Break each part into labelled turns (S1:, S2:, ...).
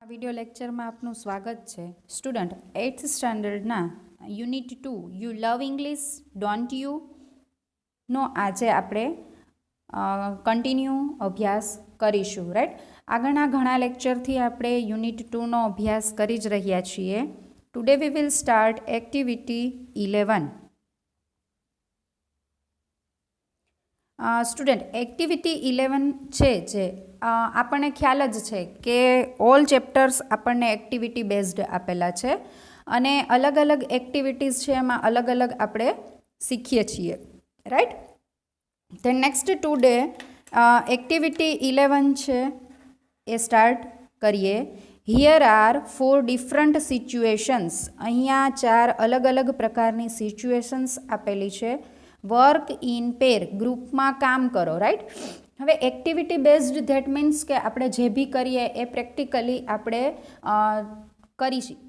S1: Video લેક્ચરમાં આપનું સ્વાગત છે. સ્ટુડન્ટ 8th સ્ટાન્ડર્ડના unit 2 you love English don't you know આજે આપણે કન્ટિન્યુ અભ્યાસ કરીશું. રાઈટ, આગળના ઘણા લેક્ચરથી આપણે યુનિટ 2નો અભ્યાસ કરી જ રહ્યા છીએ. Today we will start activity 11. Student activity 11 છે જે આપણને ખ્યાલ જ છે કે ઓલ ચેપ્ટર્સ આપણને એક્ટિવિટી બેઝડ આપેલા છે અને અલગ અલગ એક્ટિવિટીઝ છે એમાં અલગ અલગ આપણે શીખીએ છીએ. રાઈટ, તો નેક્સ્ટ ટુડે એક્ટિવિટી 11 છે એ સ્ટાર્ટ કરીએ. Here are 4 different situations. અહીંયા 4 અલગ અલગ પ્રકારની સિચ્યુએશન્સ આપેલી છે. વર્ક ઇન પેર, ગ્રુપમાં કામ કરો. રાઈટ, હવે એક્ટિવિટી બેઝડ ધેટ મીન્સ કે આપણે જે બી કરીએ એ પ્રેક્ટિકલી આપણે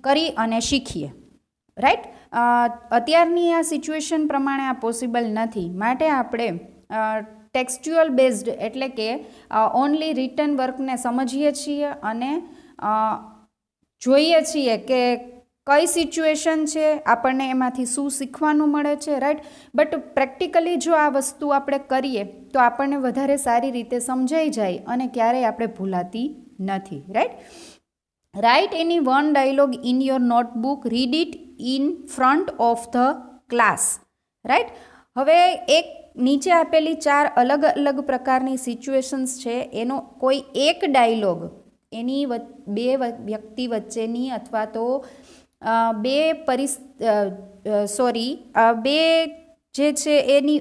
S1: કરી અને શીખીએ. રાઈટ, અત્યારની આ સિચ્યુએશન પ્રમાણે આ પોસિબલ નથી, માટે આપણે ટેક્સ્ચ્યુઅલ બેઝડ એટલે કે ઓનલી રિટન વર્કને સમજીએ છીએ અને જોઈએ છીએ કે કઈ સિચ્યુએશન છે, આપણને એમાંથી શું શીખવાનું મળે છે. રાઈટ, બટ પ્રેક્ટિકલી જો આ વસ્તુ આપણે કરીએ તો આપણને વધારે સારી રીતે સમજાઈ જાય અને ક્યારેય આપણે ભૂલાતી નથી. Right, write any one dialogue in your notebook, read it in front of the class. Right, હવે એક નીચે આપેલી 4 અલગ અલગ પ્રકારની સિચ્યુએશન્સ છે, એનો કોઈ એક ડાયલોગ એની બે વ્યક્તિ વચ્ચેની અથવા તો બે જે છે એની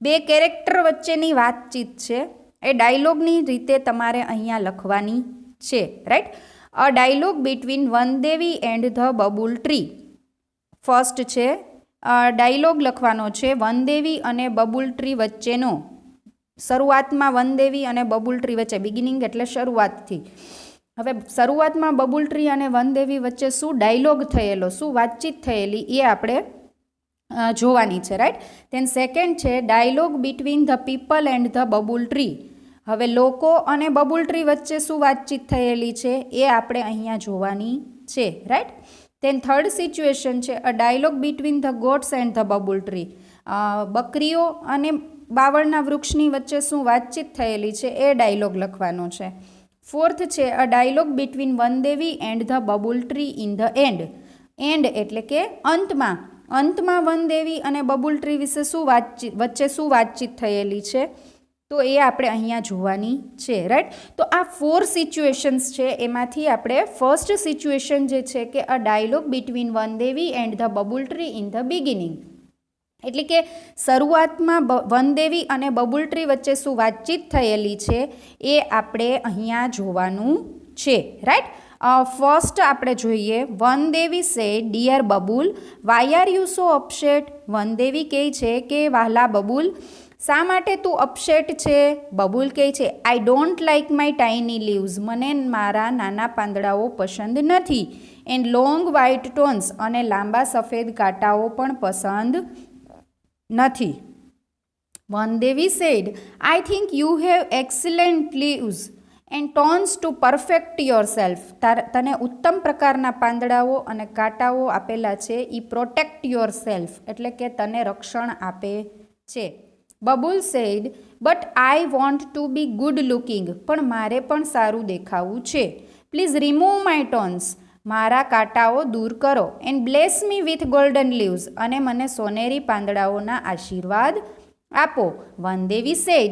S1: બે કેરેક્ટર વચ્ચેની વાતચીત છે, એ ડાયલોગની રીતે તમારે અહીંયા લખવાની છે. Right, a dialogue between Vandevi and the babul tree. First છે ડાયલોગ લખવાનો છે વનદેવી અને બબુલ ટ્રી વચ્ચેનો. શરૂઆતમાં વનદેવી અને બબુલ ટ્રી વચ્ચે, બિગિનિંગ એટલે શરૂઆતથી. હવે શરૂઆતમાં બબુલ ટ્રી અને વનદેવી વચ્ચે શું ડાયલોગ થયેલો, શું વાતચીત થયેલી એ આપણે જોવાની છે. રાઈટ, ધેન સેકન્ડ છે dialog between the people and the babul tree. હવે લોકો અને બબુલ ટ્રી વચ્ચે શું વાતચીત થયેલી છે એ આપણે અહીંયા જોવાની છે. રાઈટ, ધેન થર્ડ સિચ્યુએશન છે a dialogue between the goats and the babul tree. બકરીઓ અને બાવળના વૃક્ષની વચ્ચે શું વાતચીત થયેલી છે એ ડાયલોગ લખવાનો છે. ફોર્થ છે a dialogue between Vandevi and the babul tree in the end. End એટલે કે અંતમાં વનદેવી અને બબુલ ટ્રી વિશે વચ્ચે શું વાતચીત થયેલી છે તો એ આપણે અહીંયા જોવાની છે. રાઈટ, તો આ 4 સિચ્યુએશન્સ છે, એમાંથી આપણે ફર્સ્ટ સિચ્યુએશન જે છે કે a dialogue between Vandevi and the babul tree in the beginning, એટલે કે શરૂઆતમાં વનદેવી અને બબુલ ટ્રી વચ્ચે શું વાતચીત થયેલી છે એ આપણે અહીંયા જોવાનું છે. રાઈટ, ફર્સ્ટ આપણે જોઈએ Vandevi says dear babul why are you so upset. Vandevi કહે છે કે વહાલા બબુલ, શા માટે તું અપસેટ છે? બબુલ કહે છે I don't like my tiny leaves. મને મારા નાના પાંદડાઓ પસંદ નથી. એન્ડ લોંગ વ્હાઇટ ટોન્સ, અને લાંબા સફેદ કાંટાઓ પણ પસંદ નથી. Vandevi said I think you have excellent leaves and thorns to perfect yourself. તને ઉત્તમ પ્રકારના પાંદડાઓ અને કાંટાઓ આપેલા છે, એ પ્રોટેક્ટ યોર સેલ્ફ એટલે કે તને રક્ષણ આપે છે. Babul said but I want to be good looking. પણ મારે પણ સારું દેખાવું છે. Please remove my thorns. મારા કાંટાઓ દૂર કરો. And bless me with golden leaves. અને મને સોનેરી પાંદડાઓના આશીર્વાદ આપો. વનદેવી સેડ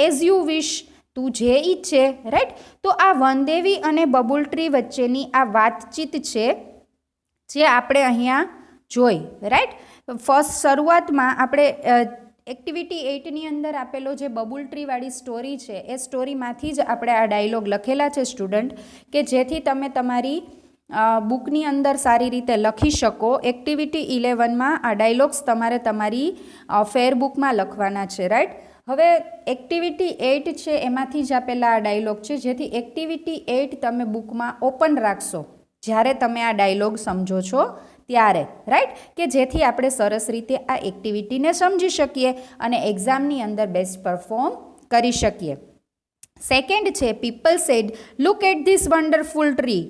S1: એઝ યુ વિશ. તું જે ઈચ્છે. રાઈટ, તો આ વનદેવી અને બબુલ ટ્રી વચ્ચેની આ વાતચીત છે જે આપણે અહીંયા જોઈ. રાઈટ, ફર્સ્ટ શરૂઆતમાં આપણે એક્ટિવિટી 8ની અંદર આપેલો જે બબુલ ટ્રીવાળી સ્ટોરી છે એ સ્ટોરીમાંથી જ આપણે આ ડાયલોગ લખેલા છે સ્ટુડન્ટ, કે જેથી તમે તમારી બુકની અંદર સારી રીતે લખી શકો. એક્ટિવિટી 11માં આ ડાયલોગ્સ તમારે તમારી ફેરબુકમાં લખવાના છે. રાઈટ, હવે એક્ટિવિટી 8 છે એમાંથી જ આપેલા આ ડાયલોગ છે, જેથી એક્ટિવિટી 8 તમે બુકમાં ઓપન રાખશો જ્યારે તમે આ ડાયલોગ સમજો છો ત્યારે. રાઈટ, કે જેથી આપણે સરસ રીતે આ એક્ટિવિટીને સમજી શકીએ અને એક્ઝામની અંદર બેસ્ટ પરફોર્મ કરી શકીએ. સેકન્ડ છે people said look at this wonderful tree.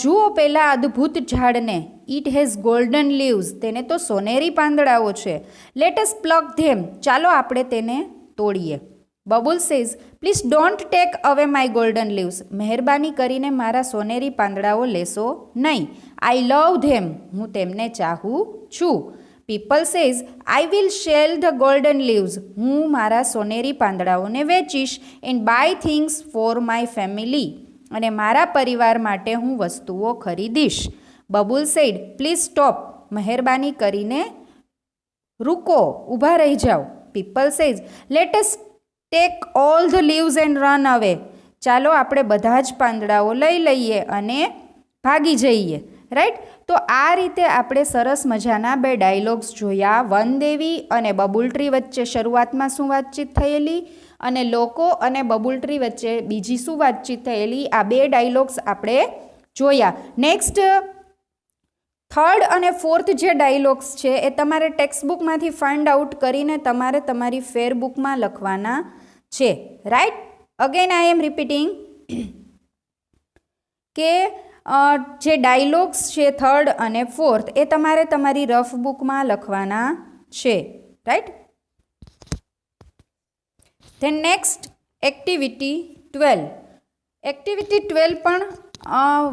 S1: જુઓ પેલા અદ્ભુત ઝાડને. It has golden leaves. તેને તો સોનેરી પાંદડાઓ છે. Let us pluck them. ચાલો આપણે તેને તોડીએ. Babul says please don't take away my golden leaves. મહેરબાની કરીને મારા સોનેરી પાંદડાઓ લેશો નહીં. આઈ લવ ધેમ. હું તેમને ચાહું છું. People says I will sell the golden leaves. હું મારા સોનેરી પાંદડાઓને વેચીશ and buy things for my family. અને મારા પરિવાર માટે હું વસ્તુઓ ખરીદીશ. Babul said please stop. મહેરબાની કરીને રૂકો, ઊભા રહી જાઓ. People says let us take all the leaves and run away. ચાલો આપણે બધા જ પાંદડાઓ લઈ લઈએ અને ભાગી જઈએ. રાઈટ. તો આ રીતે આપણે સરસ મજાના બે ડાયલોગ્સ જોયા. વનદેવી અને બબુલ ટ્રી વચ્ચે શરૂઆતમાં શું વાતચીત થયેલી અને લોકો અને બબુલ ટ્રી વચ્ચે બીજી શું વાતચીત થયેલી, આ બે ડાયલોગ્સ આપણે જોયા. નેક્સ્ટ થર્ડ અને ફોર્થ જે ડાયલોગ્સ છે એ તમારે ટેક્સ્ટબુકમાંથી ફાઇન્ડ આઉટ કરીને તમારે તમારી ફેરબુકમાં લખવાના છે. Right. Again I am repeating કે જે ડાયલોગ્સ છે થર્ડ અને ફોર્થ એ તમારે તમારી રફ બુકમાં લખવાના છે. Right. Than next activity 12. Activity 12 પણ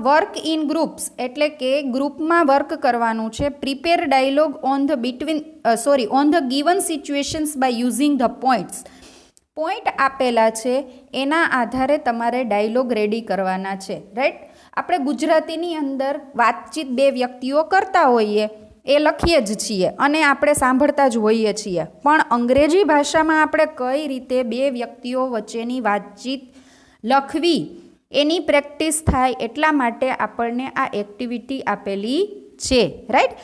S1: વર્ક ઇન ગ્રુપ્સ એટલે કે ગ્રુપમાં વર્ક કરવાનું છે. Prepare dialogue on the given situations by using the points. Point આપેલા છે એના આધારે તમારે ડાયલોગ રેડી કરવાના છે. રાઈટ. આપણે ગુજરાતીની અંદર વાતચીત બે વ્યક્તિઓ કરતા હોઈએ એ લખીએ જ છીએ અને આપણે સાંભળતા જ હોઈએ છીએ, પણ અંગ્રેજી ભાષામાં આપણે કઈ રીતે બે વ્યક્તિઓ વચ્ચેની વાતચીત લખવી એની પ્રેક્ટિસ થાય એટલા માટે આપણને આ એક્ટિવિટી આપેલી છે. રાઈટ.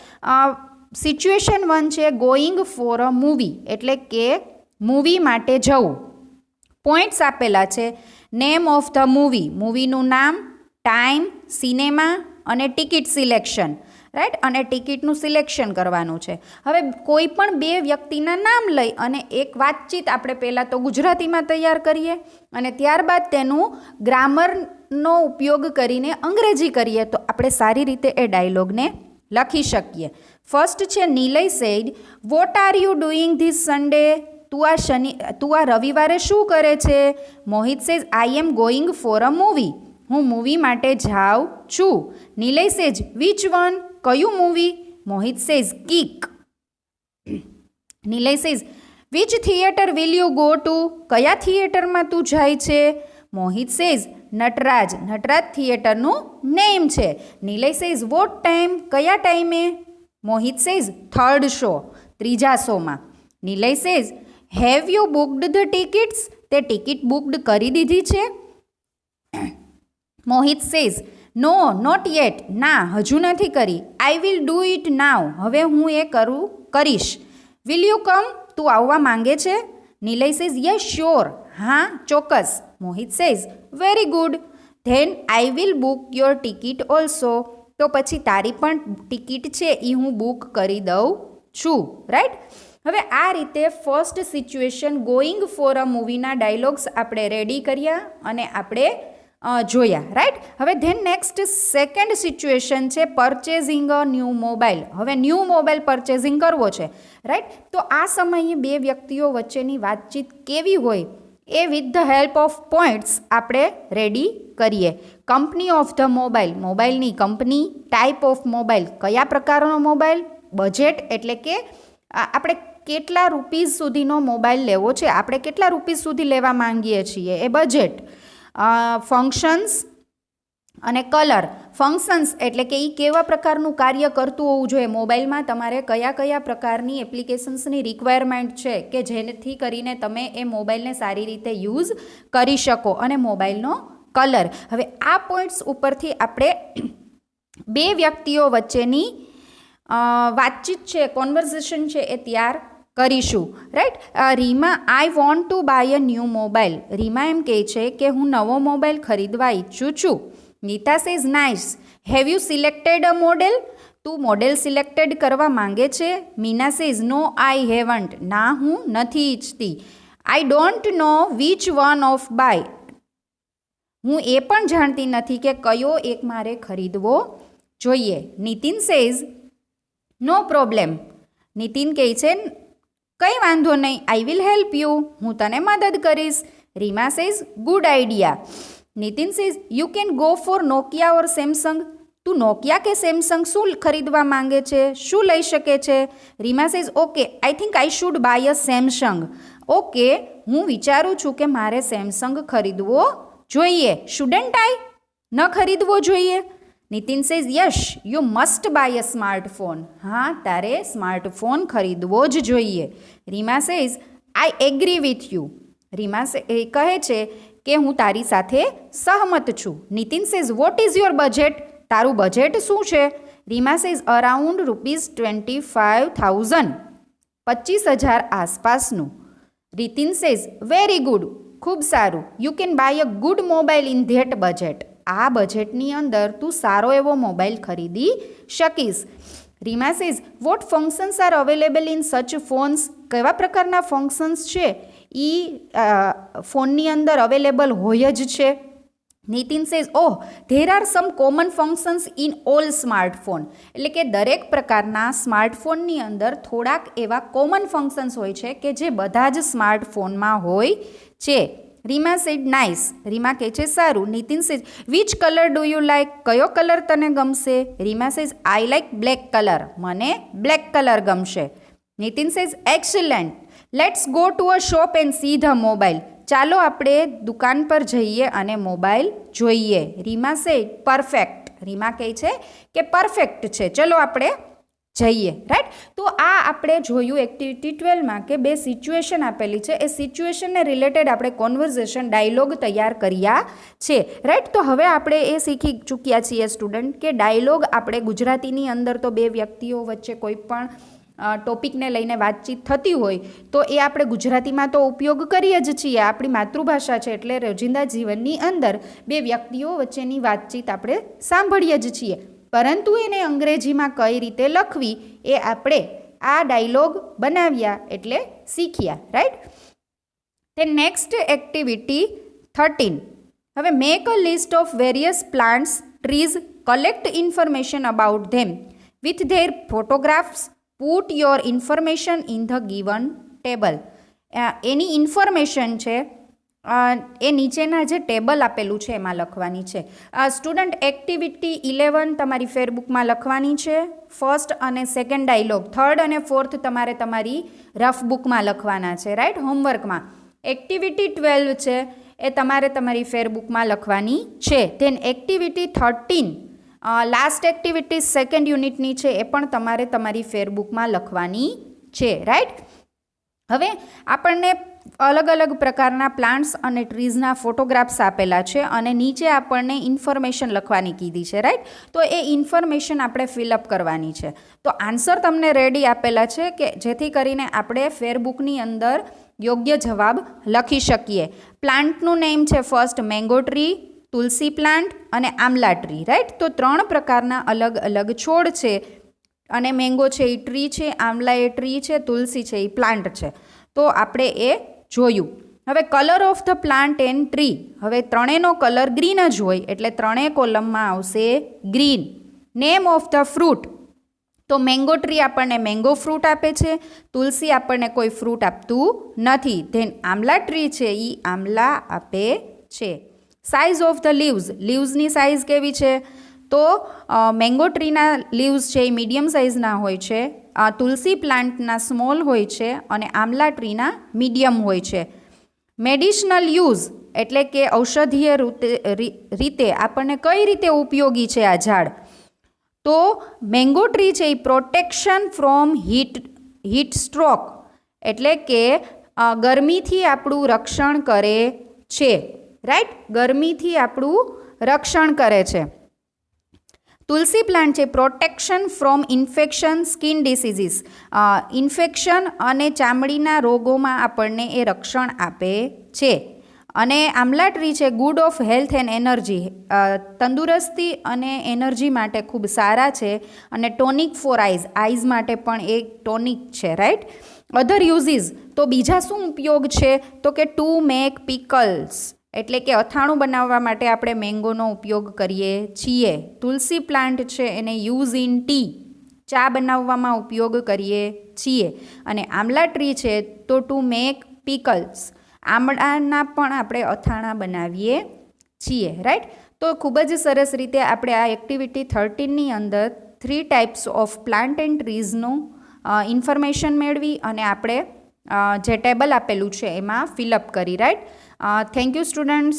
S1: સિચ્યુએશન 1 છે ગોઈંગ ફોર અ મૂવી એટલે કે મૂવી માટે જવું. પોઈન્ટ્સ આપેલા છે નેમ ઓફ ધ મૂવી, મૂવીનું નામ, ટાઈમ, સિનેમા અને ટિકિટ સિલેક્શન. રાઈટ. અને ટિકિટનું સિલેક્શન કરવાનું છે. હવે કોઈ પણ બે વ્યક્તિના નામ લઈ અને એક વાતચીત આપણે પહેલાં તો ગુજરાતીમાં તૈયાર કરીએ અને ત્યારબાદ તેનું ગ્રામરનો ઉપયોગ કરીને અંગ્રેજી કરીએ તો આપણે સારી રીતે એ ડાયલોગને લખી શકીએ. ફર્સ્ટ છે Nilay said what are you doing this Sunday. તું આ રવિવારે શું કરે છે? Mohit says I am going for a movie. હું મૂવી માટે જાઉં છું. Nilay says which one. કયું movie? Mohit says Kick. Nilay says which theatre will you go to. કયા થિયેટરમાં તું જાય છે? મોહિત સેઝ નટરાજ. નટરાજ થિયેટરનું નેમ છે. Nilay says what time. કયા ટાઈમે? મોહિત સેઝ થર્ડ શો, ત્રીજા શોમાં. Nilay says have you booked the tickets. તે ટિકિટ બુકડ કરી દીધી છે? Mohit says no not yet. ના, હજુ નથી કરી. I will do it now. હવે હું એ કરીશ. Will you come. તું આવવા માંગે છે? Nilay says yes sure. હા, ચોક્કસ. Mohit says very good. Then I will book your ticket also. તો પછી તારી પણ ટિકિટ છે એ હું બુક કરી દઉં છું. રાઈટ. હવે આ રીતે first situation going for a મૂવીના ડાયલોગ્સ આપણે રેડી કર્યા અને આપણે જોયા. રાઈટ. હવે ધેન નેક્સ્ટ સેકન્ડ સિચ્યુએશન છે પરચેઝિંગ અ ન્યૂ મોબાઈલ. હવે ન્યૂ મોબાઈલ પરચેઝિંગ કરવો છે. રાઈટ. તો આ સમયે બે વ્યક્તિઓ વચ્ચેની વાતચીત કેવી હોય એ with the help of points આપણે રેડી કરીએ. કંપની ઓફ ધ મોબાઈલ, મોબાઈલની કંપની. ટાઈપ ઓફ મોબાઈલ, કયા પ્રકારનો મોબાઈલ. બજેટ એટલે કે આપણે કેટલા રૂપીઝ સુધીનો મોબાઈલ લેવો છે, આપણે કેટલા રૂપીઝ સુધી લેવા માંગીએ છીએ એ બજેટ. ફંક્શન્સ અને કલર. ફંક્શન્સ એટલે કે એ કેવા પ્રકારનું કાર્ય કરતું હોવું જોઈએ. મોબાઈલમાં તમારે કયા કયા પ્રકારની એપ્લિકેશન્સની રિક્વાયરમેન્ટ છે કે જેથી કરીને તમે એ મોબાઈલને સારી રીતે યુઝ કરી શકો. અને મોબાઈલનો કલર. હવે આ પોઈન્ટ્સ ઉપરથી આપણે બે વ્યક્તિઓ વચ્ચેની વાતચીત છે, કોન્વર્ઝેશન છે એ તૈયાર કરીશું. Right. Reema I want to buy a new mobile. Reema એમ કહે છે કે હું નવો મોબાઈલ ખરીદવા ઈચ્છું છું. Neeta says nice. Have you selected a model. તું મોડેલ સિલેક્ટેડ કરવા માંગે છે? Meena says no I haven't. ના, હું નથી ઈચ્છતી. I don't know which one of buy. હું એ પણ જાણતી નથી કે કયો એક મારે ખરીદવો જોઈએ. Nitin says no problem. Nitin કહે છે કંઈ વાંધો નહીં, આઈ વિલ હેલ્પ યુ, હું તને મદદ કરીશ. Reema says good idea. Nitin says you can go for Nokia or Samsung. તું નોકિયા કે સેમસંગ શું ખરીદવા માંગે છે, શું લઈ શકે છે? Reema says okay, I think I should buy a Samsung. Okay, હું વિચારું છું કે મારે સેમસંગ ખરીદવો જોઈએ. Shouldn't I? ન ખરીદવો જોઈએ? Nitin says yes, you must buy a smartphone. હા, તારે સ્માર્ટફોન ખરીદવો જ જોઈએ. Reema says I agree with you. Reema કહે છે કે હું તારી સાથે સહમત છું. Nitin says what is your budget? તારું બજેટ શું છે? Reema says around ₹25,000. 25,000 આસપાસનું. નીતિન સેઝ વેરી ગુડ, ખૂબ સારું. You can buy a good mobile in that budget. આ બજેટની અંદર તું સારો એવો મોબાઈલ ખરીદી શકીશ. Reema says what functions are available in such phones. કેવા પ્રકારના ફંક્શન્સ છે એ ફોનની અંદર અવેલેબલ હોય જ છે. Nitin says oh, there are some common functions in all smartphone. એટલે કે દરેક પ્રકારના સ્માર્ટફોનની અંદર થોડાક એવા કોમન ફંક્શન્સ હોય છે કે જે બધા જ સ્માર્ટફોનમાં હોય છે. Rima sad nice. રીમા કહે છે સારું. Nitin says which colour do you like. કયો કલર તને ગમશે? Reema says I like black colour. મને બ્લેક કલર ગમશે. Nitin says excellent, let's go to a shop and see the mobile. ચાલો આપણે દુકાન પર જઈએ અને મોબાઈલ જોઈએ. Rima sad perfect. રીમા કહે છે કે પરફેક્ટ છે, ચલો આપણે જઈએ. રાઈટ. તો આ આપણે જોયું એક્ટિવિટી 12માં કે બે સિચ્યુએશન આપેલી છે. એ સિચ્યુએશનને રિલેટેડ આપણે કોન્વર્ઝેશન ડાયલોગ તૈયાર કર્યા છે. રાઈટ. તો હવે આપણે એ શીખી ચૂક્યા છીએ સ્ટુડન્ટ કે ડાયલોગ આપણે ગુજરાતીની અંદર તો બે વ્યક્તિઓ વચ્ચે કોઈ પણ ટોપિકને લઈને વાતચીત થતી હોય તો એ આપણે ગુજરાતીમાં તો ઉપયોગ કરીએ જ છીએ, આપણી માતૃભાષા છે એટલે રોજિંદા જીવનની અંદર બે વ્યક્તિઓ વચ્ચેની વાતચીત આપણે સાંભળીએ જ છીએ, પરંતુ એને અંગ્રેજીમાં કઈ રીતે લખવી એ આપણે આ ડાયલોગ બનાવ્યા એટલે શીખ્યા. રાઈટ. તે નેક્સ્ટ એક્ટિવિટી 13. હવે make a list of various plants, trees, collect information about them with their photographs. Put your information in the given table. Any information છે એ નીચેના જે ટેબલ આપેલું છે એમાં લખવાની છે. સ્ટુડન્ટ એક્ટિવિટી 11 તમારી ફેરબુકમાં લખવાની છે. ફર્સ્ટ અને સેકન્ડ ડાયલોગ, થર્ડ અને ફોર્થ તમારે તમારી રફ બુકમાં લખવાના છે. રાઈટ. હોમવર્કમાં. એક્ટિવિટી 12 છે એ તમારે તમારી ફેરબુકમાં લખવાની છે. Then activity 13 last activity second યુનિટની છે એ પણ તમારે તમારી ફેરબુકમાં લખવાની છે. રાઈટ. હવે આપણને અલગ અલગ પ્રકારના પ્લાન્ટ્સ અને ટ્રીઝના ફોટોગ્રાફ્સ આપેલા છે અને નીચે આપણને ઇન્ફોર્મેશન લખવાની કીધી છે. રાઈટ. તો એ ઇન્ફોર્મેશન આપણે ફિલઅપ કરવાની છે. તો આન્સર તમને રેડી આપેલા છે કે જેથી કરીને આપણે ફેરબુકની અંદર યોગ્ય જવાબ લખી શકીએ. પ્લાન્ટનું નેમ છે ફર્સ્ટ મેંગો ટ્રી, તુલસી પ્લાન્ટ અને આમલા ટ્રી. રાઈટ. તો 3 પ્રકારના અલગ અલગ છોડ છે અને મેંગો છે એ ટ્રી છે, આમલા એ ટ્રી છે, તુલસી છે એ પ્લાન્ટ છે. તો આપણે એ જોયું. હવે colour of the plant and tree. હવે ત્રણેયનો કલર ગ્રીન જ હોય એટલે ત્રણેય કોલમમાં આવશે green. Name of the fruit. તો મેંગો ટ્રી આપણને મેંગો ફ્રૂટ આપે છે, તુલસી આપણને કોઈ ફ્રૂટ આપતું નથી. ધેન આમલા ટ્રી છે એ આમલા આપે છે. Size of the leaves. લીવ્સની સાઇઝ કેવી છે? તો મેંગો ટ્રીના લીવ્સ છે એ મીડિયમ સાઇઝના હોય છે, તુલસી પ્લાન્ટના સ્મોલ હોય છે અને આમલા ટ્રીના મીડિયમ હોય છે. મેડિસિનલ યુઝ એટલે કે ઔષધીય રીતે આપણને કઈ રીતે ઉપયોગી છે આ ઝાડ? તો મેંગો ટ્રી છે એ પ્રોટેક્શન ફ્રોમ હીટ સ્ટ્રોક એટલે કે ગરમીથી આપણું રક્ષણ કરે છે. રાઈટ. ગરમીથી આપણું રક્ષણ કરે છે. તુલસી પ્લાન્ટ છે protection from infection, skin diseases. Infection અને ચામડીના રોગોમાં આપણને એ રક્ષણ આપે છે. અને આમલા ટ્રી છે good of health and energy. તંદુરસ્તી અને એનર્જી માટે ખૂબ સારા છે અને ટોનિક ફોર આઈઝ. આઈઝ માટે પણ એક ટોનિક છે. રાઈટ. અધર યુઝીસ. તો બીજા શું ઉપયોગ છે? તો કે ટુ મેક પિકલ્સ. એટલે કે અથાણું બનાવવા માટે આપણે મેંગોનો ઉપયોગ કરીએ છીએ. તુલસી પ્લાન્ટ છે એને યુઝ ઇન ટી, ચા બનાવવામાં ઉપયોગ કરીએ છીએ. અને આમલા ટ્રી છે તો ટુ મેક પીકલ્સ, આમળાના પણ આપણે અથાણા બનાવીએ છીએ. રાઈટ. તો ખૂબ જ સરસ રીતે આપણે આ એક્ટિવિટી 13ની અંદર 3 ટાઈપ્સ ઓફ પ્લાન્ટ એન્ડ ટ્રીઝનું ઇન્ફોર્મેશન મેળવી અને આપણે જે ટેબલ આપેલું છે એમાં ફિલઅપ કરી. રાઈટ. Thank you students.